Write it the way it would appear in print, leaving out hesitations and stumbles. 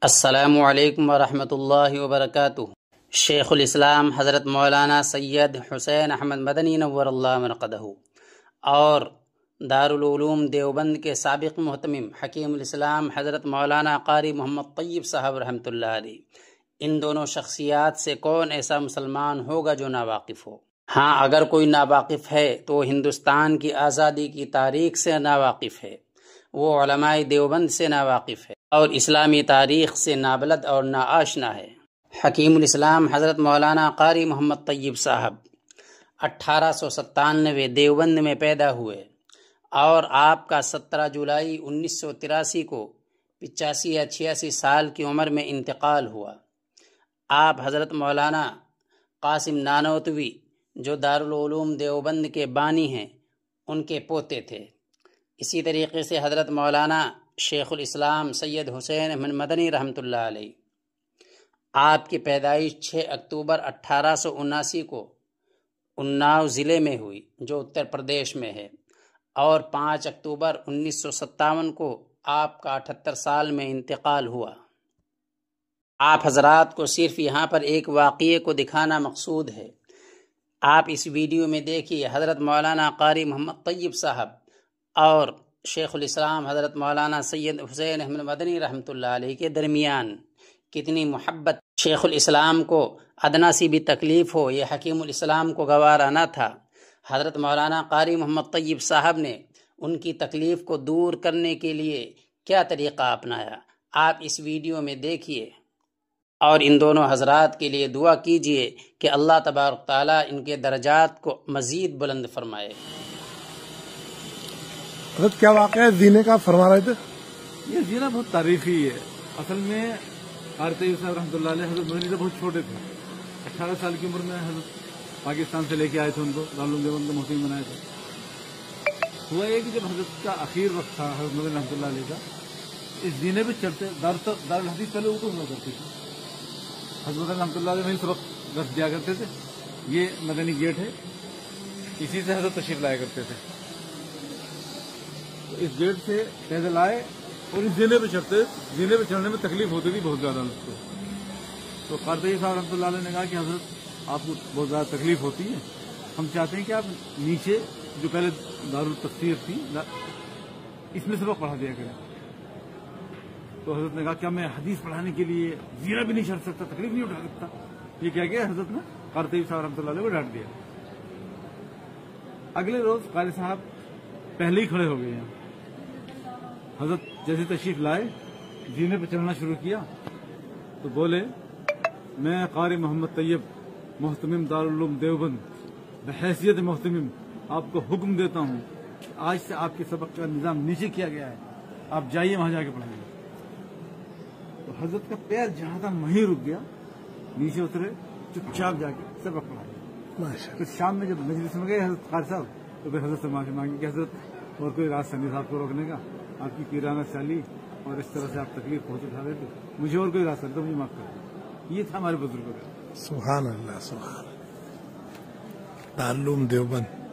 السلام علیکم ورحمۃ اللہ وبرکاتہ۔ شیخ الاسلام حضرت مولانا سید حسین احمد مدنی نور اللہ مرقدہ اور دارالعلوم دیوبند کے سابق محتمم حکیم الاسلام حضرت مولانا قاری محمد طیب صاحب رحمۃ اللہ علیہ، ان دونوں شخصیات سے کون ایسا مسلمان ہوگا جو ناواقف ہو؟ ہاں، اگر کوئی ناواقف ہے تو ہندوستان کی آزادی کی تاریخ سے ناواقف ہے، وہ علماء دیوبند سے ناواقف ہے اور اسلامی تاریخ سے نابلد اور ناآشنا ہے۔ حکیم الاسلام حضرت مولانا قاری محمد طیب صاحب 1897 دیوبند میں پیدا ہوئے اور آپ کا 17 جولائی 1983 کو 85 یا 86 سال کی عمر میں انتقال ہوا۔ آپ حضرت مولانا قاسم نانوتوی جو دارالعلوم دیوبند کے بانی ہیں ان کے پوتے تھے۔ اسی طریقے سے حضرت مولانا شیخ الاسلام سید حسین احمد مدنی رحمۃ اللہ علیہ، آپ کی پیدائش 6 اکتوبر 1879 کو اناؤ ضلع میں ہوئی جو اتر پردیش میں ہے، اور 5 اکتوبر 1957 کو آپ کا 78 سال میں انتقال ہوا۔ آپ حضرات کو صرف یہاں پر ایک واقعے کو دکھانا مقصود ہے۔ آپ اس ویڈیو میں دیکھیے حضرت مولانا قاری محمد طیب صاحب اور شیخ الاسلام حضرت مولانا سید حسین احمد مدنی رحمۃ اللہ علیہ کے درمیان کتنی محبت۔ شیخ الاسلام کو ادنا سی بھی تکلیف ہو یہ حکیم الاسلام کو گوارا نہ تھا۔ حضرت مولانا قاری محمد طیب صاحب نے ان کی تکلیف کو دور کرنے کے لیے کیا طریقہ اپنایا، آپ اس ویڈیو میں دیکھیے اور ان دونوں حضرات کے لیے دعا کیجیے کہ اللہ تبارک تعالیٰ ان کے درجات کو مزید بلند فرمائے۔ حضرت کیا واقعہ ہے زینے کا فرما رہے تھے؟ یہ زینہ بہت تاریخی ہے۔ اصل میں قاری طیب صاحب رحمۃ اللہ علیہ حضرت مدنی سے بہت چھوٹے تھے، 18 سال کی عمر میں حضرت پاکستان سے لے کے آئے تھے، ان کو دارالعلوم دیوبند کا محتمم بنائے تھے۔ ہوا یہ کہ جب حضرت کا آخر وقت تھا حضرت مدنی رحمۃ اللہ علیہ کا، اس زینے پہ چلتے دارالحدیث پہلے اردو ہوا کرتی تھی، حضرت مدنی رحمۃ اللہ علیہ وہیں سبق درس دیا کرتے تھے۔ یہ مدنی گیٹ ہے، اسی سے حضرت تشریف لایا کرتے تھے۔ اس گیٹ سے پیدل آئے اور اس زینے پہ چڑھتے، زینے پہ چڑھنے میں تکلیف ہوتی تھی بہت زیادہ اس کو۔ تو قاری طیب صاحب رحمۃ اللہ علیہ نے کہا کہ حضرت آپ کو بہت زیادہ تکلیف ہوتی ہے، ہم چاہتے ہیں کہ آپ نیچے جو پہلے دارالتفسیر تھی اس میں سبق پڑھا دیا کریں۔ تو حضرت نے کہا کہ میں حدیث پڑھانے کے لیے زیرہ بھی نہیں چڑھ سکتا، تکلیف نہیں اٹھا سکتا۔ یہ کہہ کے حضرت نے قاری طیب صاحب رحمۃ اللہ علیہ کو ڈانٹ دیا۔ اگلے روز قاری صاحب پہلے ہی کھڑے ہو گئے ہیں۔ حضرت جیسے تشریف لائے، زینے پہ چلنا شروع کیا تو بولے، میں قاری محمد طیب محتمم دارالعلوم دیوبند بحیثیت محتمم آپ کو حکم دیتا ہوں کہ آج سے آپ کے سبق کا نظام نیچے کیا گیا ہے، آپ جائیے وہاں جا کے پڑھائیے۔ تو حضرت کا پیر جہاں تھا وہیں رک گیا، نیچے اترے، چپ چاپ جا کے سبق پڑھایا۔ پھر شام میں جب مجلس میں گئے حضرت قاری صاحب تو پھر حضرت سے معافی مانگی کہ حضرت اور کوئی راستہ نہیں تھا آپ کو روکنے کا، آپ کی پیرانہ چالی اور اس طرح سے آپ تکلیف پہنچ اٹھا رہے تھے، مجھے اور کوئی راستہ نہیں تھا، مجھے معاف کر دیں۔ یہ تھا ہمارے بزرگوں کا۔ سبحان اللہ، سبحان اللہ۔ دارالعلوم دیوبند